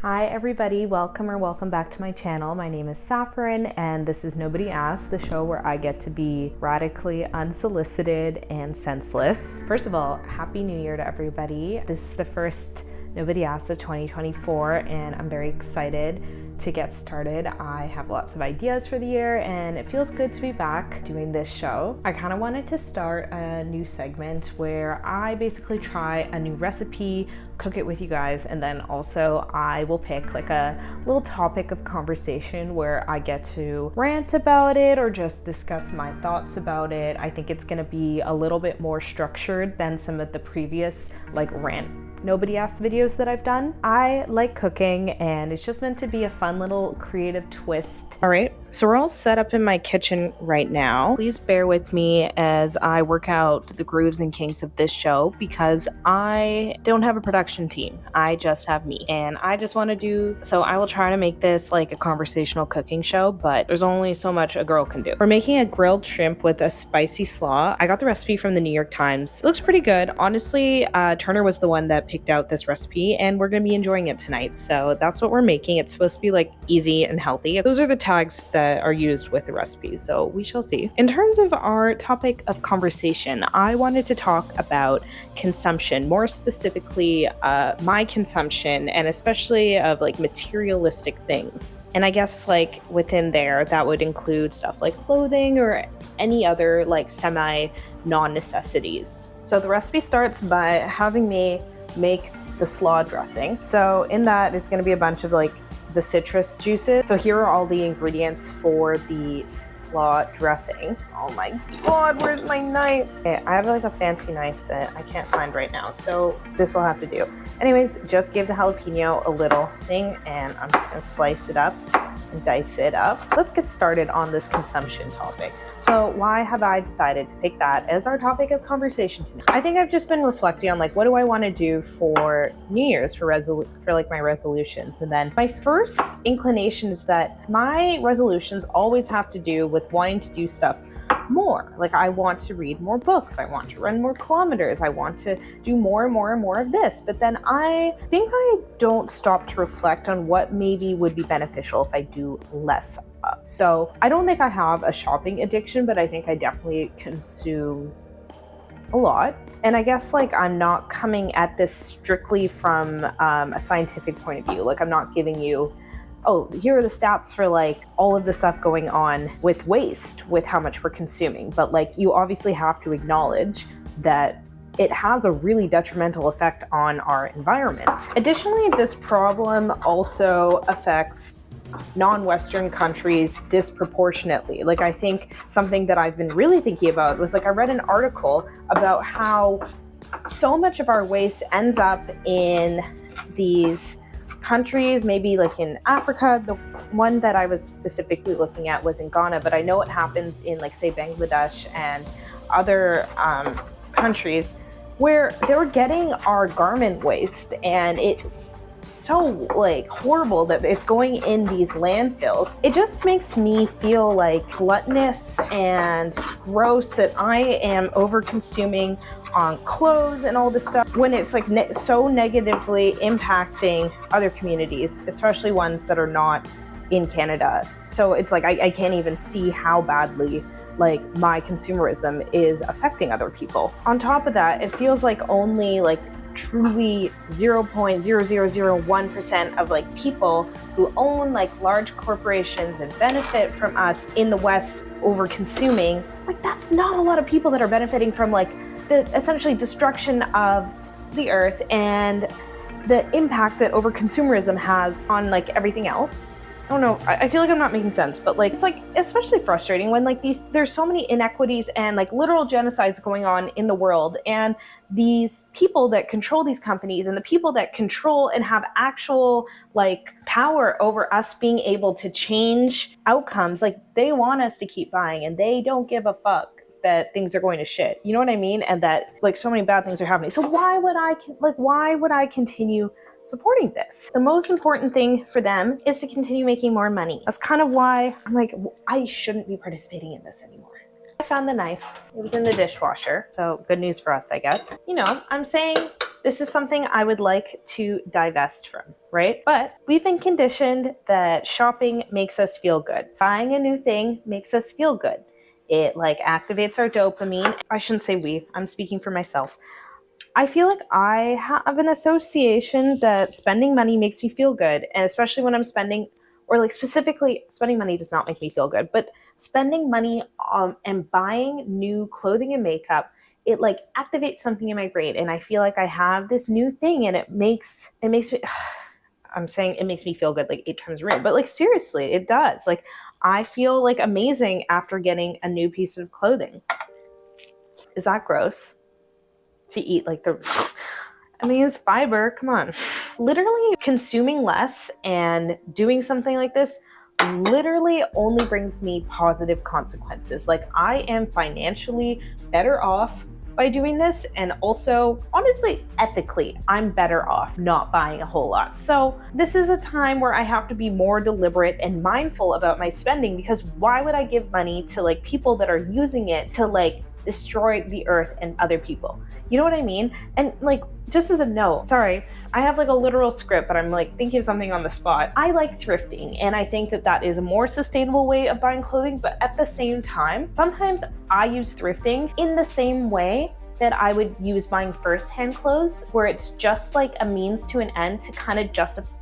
Hi everybody, welcome back to my channel. My name is Saffron and this is Nobody Asked, the show where I get to be radically unsolicited and senseless. First of all, Happy New Year to everybody. This is the first Nobody Asked of 2024 and I'm very excited to get started. I have lots of ideas for the year and it feels good to be back doing this show. I kind of wanted to start a new segment where I basically try a new recipe, cook it with you guys, and then also I will pick like a little topic of conversation where I get to rant about it or just discuss my thoughts about it. I think it's gonna be a little bit more structured than some of the previous like rant Nobody Asked videos that I've done. I like cooking and it's just meant to be a fun little creative twist. All right, so we're all set up in my kitchen right now. Please bear with me as I work out the grooves and kinks of this show because I don't have a production team. I just have me and I just want to do, so I will try to make this like a conversational cooking show, but there's only so much a girl can do. We're making a grilled shrimp with a spicy slaw. I got the recipe from the New York Times. It looks pretty good. Honestly, Turner was the one that picked out this recipe and we're going to be enjoying it tonight. So that's what we're making. It's supposed to be like easy and healthy. Those are the tags that are used with the recipe. So we shall see. In terms of our topic of conversation, I wanted to talk about consumption, more specifically my consumption and especially of like materialistic things. And I guess like within there, that would include stuff like clothing or any other like semi non-necessities. So the recipe starts by having me make the slaw dressing. So in that it's going to be a bunch of like the citrus juices. So here are all the ingredients for the slaw dressing. Oh my god, where's my knife? Okay, I have like a fancy knife that I can't find right now, so this will have to do. Anyways, just give the jalapeno a little thing and I'm just gonna slice it up and dice it up. Let's get started on this consumption topic. So why have I decided to pick that as our topic of conversation tonight? I think I've just been reflecting on like, what do I want to do for New Year's for like my resolutions? And then my first inclination is that my resolutions always have to do with wanting to do stuff more. Like I want to read more books, I want to run more kilometers, I want to do more and more and more of this. But then I think I don't stop to reflect on what maybe would be beneficial if I do less of. So I don't think I have a shopping addiction, but I think I definitely consume a lot. And I guess like I'm not coming at this strictly from a scientific point of view. Like I'm not giving you, oh, here are the stats for like all of the stuff going on with waste, with how much we're consuming. But like you obviously have to acknowledge that it has a really detrimental effect on our environment. Additionally, this problem also affects non-Western countries disproportionately. Like I think something that I've been really thinking about was like I read an article about how so much of our waste ends up in these countries, maybe like in Africa. The one that I was specifically looking at was in Ghana, but I know it happens in like say Bangladesh and other countries where they're getting our garment waste and it's so like horrible that it's going in these landfills. It just makes me feel like gluttonous and gross that I am over consuming on clothes and all this stuff when it's like so negatively impacting other communities, especially ones that are not in Canada. So it's like I can't even see how badly like my consumerism is affecting other people. On top of that, it feels like only like truly 0.0001% of like people who own like large corporations and benefit from us in the West over consuming. Like that's not a lot of people that are benefiting from like the essentially destruction of the earth and the impact that over consumerism has on like everything else. I don't know, I feel like I'm not making sense, but like it's like especially frustrating when like there's so many inequities and like literal genocides going on in the world, and these people that control these companies and the people that control and have actual like power over us being able to change outcomes, like they want us to keep buying and they don't give a fuck that things are going to shit, you know what I mean? And that like so many bad things are happening. So why would I continue supporting this? The most important thing for them is to continue making more money. That's kind of why I'm like, I shouldn't be participating in this anymore. I found the knife. It was in the dishwasher. So good news for us, I guess. You know, I'm saying this is something I would like to divest from, right? But we've been conditioned that shopping makes us feel good. Buying a new thing makes us feel good. It like activates our dopamine. I shouldn't say we, I'm speaking for myself. I feel like I have an association that spending money makes me feel good. And especially when I'm spending, or like specifically, spending money does not make me feel good, but spending money and buying new clothing and makeup, it like activates something in my brain. And I feel like I have this new thing and it makes me, I'm saying it makes me feel good like 8 times real, but like seriously, it does. Like I feel like amazing after getting a new piece of clothing. Is that gross? To eat like the, I mean, it's fiber, come on. Literally consuming less and doing something like this literally only brings me positive consequences. Like I am financially better off by doing this, and also honestly ethically I'm better off not buying a whole lot. So this is a time where I have to be more deliberate and mindful about my spending, because why would I give money to like people that are using it to like destroy the earth and other people? You know what I mean? And like, just as a note, sorry, I have like a literal script, but I'm like thinking of something on the spot. I like thrifting, and I think that that is a more sustainable way of buying clothing, but at the same time, sometimes I use thrifting in the same way that I would use buying first-hand clothes, where it's just like a means to an end to kind of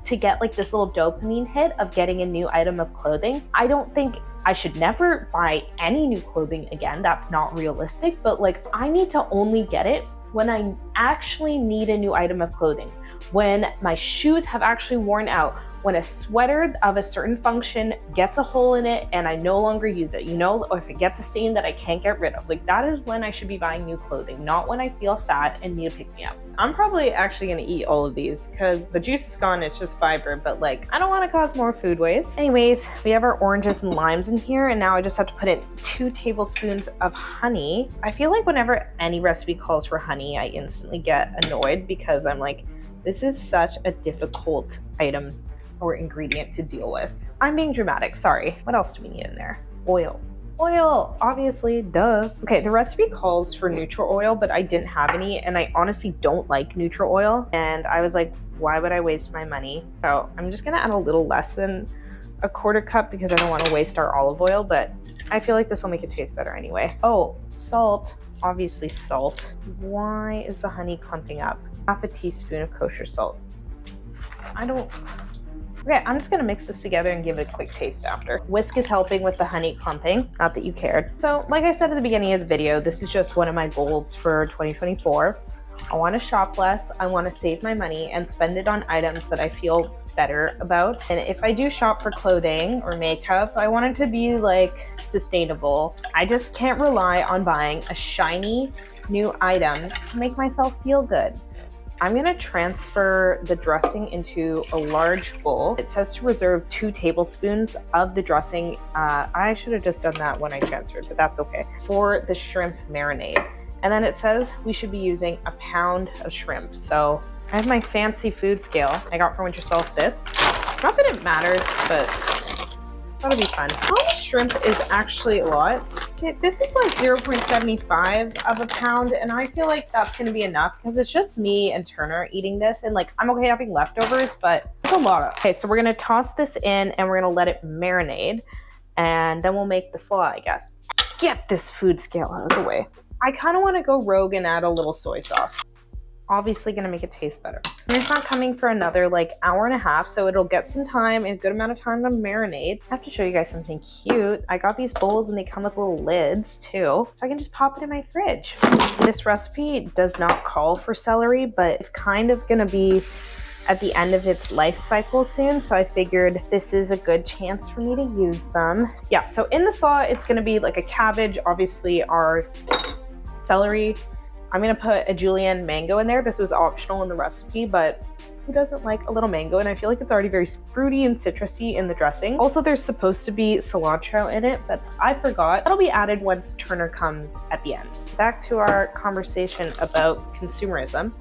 to get like this little dopamine hit of getting a new item of clothing. I don't think I should never buy any new clothing again. That's not realistic, but like I need to only get it when I actually need a new item of clothing, when my shoes have actually worn out, when a sweater of a certain function gets a hole in it and I no longer use it, you know, or if it gets a stain that I can't get rid of. Like that is when I should be buying new clothing, not when I feel sad and need to pick me up. I'm probably actually gonna eat all of these because the juice is gone, it's just fiber, but like I don't wanna cause more food waste. Anyways, we have our oranges and limes in here, and now I just have to put in 2 tablespoons of honey. I feel like whenever any recipe calls for honey, I instantly get annoyed because I'm like, this is such a difficult item or ingredient to deal with. I'm being dramatic, sorry. What else do we need in there? Oil. Oil, obviously, duh. Okay, the recipe calls for neutral oil, but I didn't have any, and I honestly don't like neutral oil, and I was like, why would I waste my money? So I'm just gonna add a little less than a 1/4 cup because I don't wanna waste our olive oil, but I feel like this will make it taste better anyway. Oh, salt, obviously salt. Why is the honey clumping up? 1/2 teaspoon of kosher salt. Okay, I'm just gonna mix this together and give it a quick taste after. Whisk is helping with the honey clumping, not that you cared. So like I said at the beginning of the video, this is just one of my goals for 2024. I wanna shop less, I wanna save my money and spend it on items that I feel better about. And if I do shop for clothing or makeup, I want it to be like sustainable. I just can't rely on buying a shiny new item to make myself feel good. I'm gonna transfer the dressing into a large bowl. It says to reserve 2 tablespoons of the dressing. I should have just done that when I transferred, but that's okay. For the shrimp marinade. And then it says we should be using 1 pound of shrimp. So I have my fancy food scale I got for winter solstice. Not that it matters, but that'll be fun. How much shrimp is actually a lot? Okay, this is like 0.75 of a pound, and I feel like that's gonna be enough because it's just me and Turner eating this, and like I'm okay having leftovers, but it's a lot. Okay, so we're gonna toss this in and we're gonna let it marinate, and then we'll make the slaw, I guess. Get this food scale out of the way. I kind of want to go rogue and add a little soy sauce. Obviously gonna make it taste better. And it's not coming for another like 1.5 hours, so it'll get some time and a good amount of time to marinate. I have to show you guys something cute. I got these bowls and they come with little lids too, so I can just pop it in my fridge. This recipe does not call for celery, but it's kind of gonna be at the end of its life cycle soon, so I figured this is a good chance for me to use them. Yeah, so in the slaw, it's gonna be like a cabbage, obviously our celery. I'm gonna put a julienne mango in there. This was optional in the recipe, but who doesn't like a little mango? And I feel like it's already very fruity and citrusy in the dressing. Also, there's supposed to be cilantro in it, but I forgot. That'll be added once Turner comes at the end. Back to our conversation about consumerism.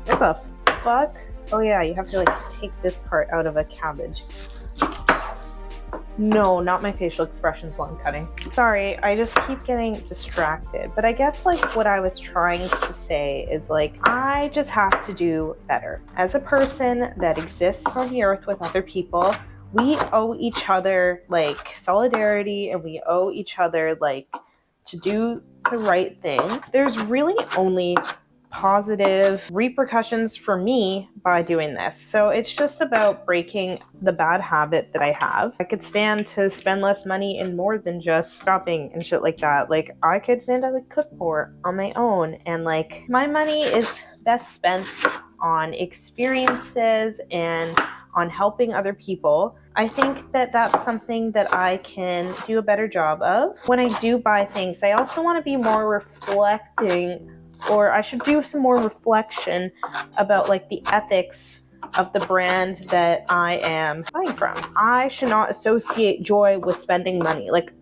What the fuck? Oh yeah, you have to like take this part out of a cabbage. No, not my facial expressions while I'm cutting. Sorry, I just keep getting distracted. But I guess like what I was trying to say is like, I just have to do better. As a person that exists on the earth with other people, we owe each other like solidarity, and we owe each other like to do the right thing. There's really only positive repercussions for me by doing this. So it's just about breaking the bad habit that I have. I could stand to spend less money in more than just shopping and shit like that. Like I could stand to like cook more on my own, and like my money is best spent on experiences and on helping other people. I think that that's something that I can do a better job of. When I do buy things, I also want to be more reflecting, or I should do some more reflection about like the ethics of the brand that I am buying from. I should not associate joy with spending money. Like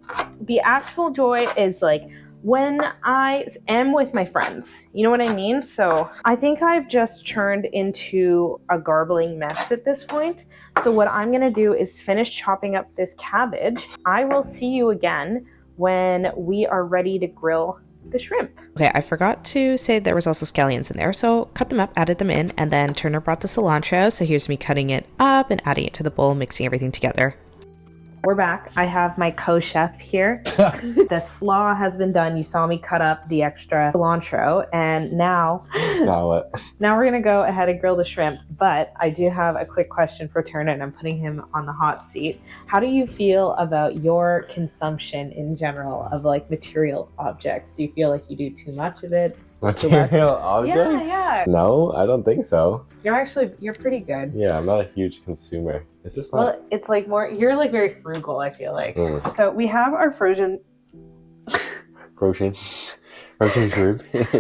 the actual joy is like when I am with my friends. You know what I mean? So I think I've just turned into a garbling mess at this point. So what I'm gonna do is finish chopping up this cabbage. I will see you again when we are ready to grill the shrimp. Okay, I forgot to say there was also scallions in there, so cut them up, added them in, and then Turner brought the cilantro, so here's me cutting it up and adding it to the bowl, mixing everything together. We're back. I have my co-chef here. The slaw has been done. You saw me cut up the extra cilantro, and now we're gonna go ahead and grill the shrimp. But I do have a quick question for Turner, and I'm putting him on the hot seat. How do you feel about your consumption in general of like material objects? Do you feel like you do too much of it? Material objects? Yeah. No, I don't think so. You're pretty good. Yeah, I'm not a huge consumer. It's just not... Well, it's like more, you're like very frugal, I feel like. So we have our frozen shrimp.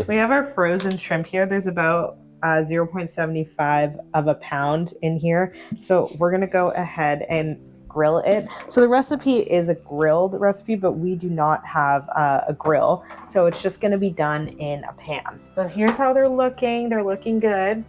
We have our frozen shrimp here. There's about 0.75 of a pound in here. So we're gonna go ahead and grill it. So the recipe is a grilled recipe, but we do not have a grill. So it's just gonna be done in a pan. So here's how they're looking. They're looking good.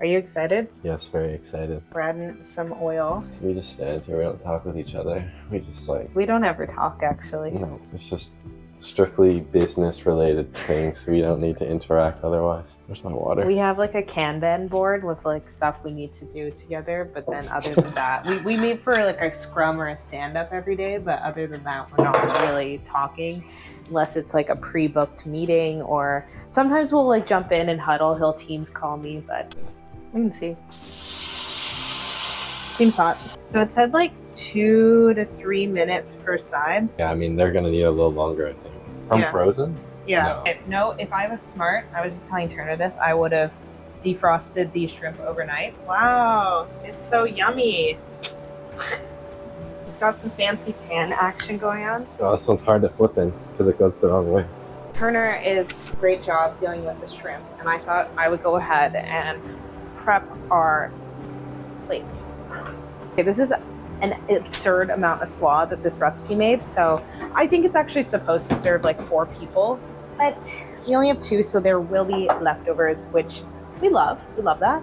Are you excited? Yes, very excited. We're adding some oil. So we just stand here, we don't talk with each other. We just like... We don't ever talk, actually. No, it's just strictly business related things. We don't need to interact otherwise. Where's my water? We have like a Kanban board with like stuff we need to do together, but then other than that, we meet for like a scrum or a stand-up every day, but other than that, we're not really talking unless it's like a pre-booked meeting, or sometimes we'll like jump in and huddle. He'll Teams call me, but we can see. Seems hot. So it said like 2 to 3 minutes per side. Yeah, I mean, they're gonna need a little longer, I think. From frozen? Yeah. If I was smart, I was just telling Turner this, I would have defrosted these shrimp overnight. Wow, it's so yummy. It's got some fancy pan action going on. Oh, this one's hard to flip in because it goes the wrong way. Turner is a great job dealing with the shrimp, and I thought I would go ahead and prep our plates. Okay, this is an absurd amount of slaw that this recipe made, so I think it's actually supposed to serve like 4 people, but we only have 2, so there will be leftovers, which we love. We love that.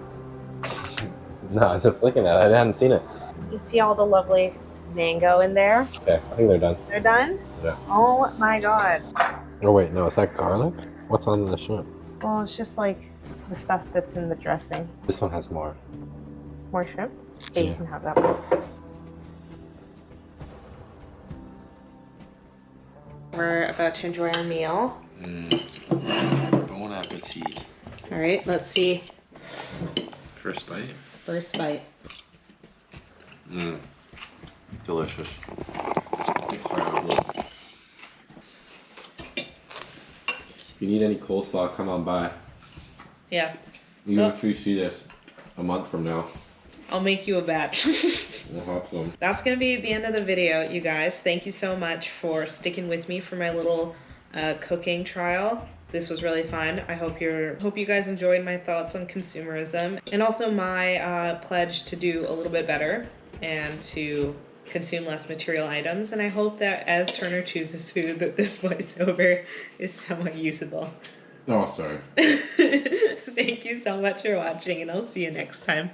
No, just looking at it, I hadn't seen it. You can see all the lovely mango in there. Okay, I think they're done. They're done? Yeah. Oh my god. Oh wait, no, is that garlic? What's on the shrimp? Well, it's just like the stuff that's in the dressing. This one has more. More shrimp? Yeah, you can have that one. We're about to enjoy our meal. Bon appetit. All right, let's see. First bite. First bite. Delicious. Incredible. If you need any coleslaw, come on by. Yeah. Even if you see this a month from now. I'll make you a batch. We'll have some. That's gonna be the end of the video, you guys. Thank you so much for sticking with me for my little cooking trial. This was really fun. I hope you guys enjoyed my thoughts on consumerism, and also my pledge to do a little bit better and to consume less material items. And I hope that as Turner chooses food, that this voiceover is somewhat usable. Oh, sorry. Thank you so much for watching, and I'll see you next time.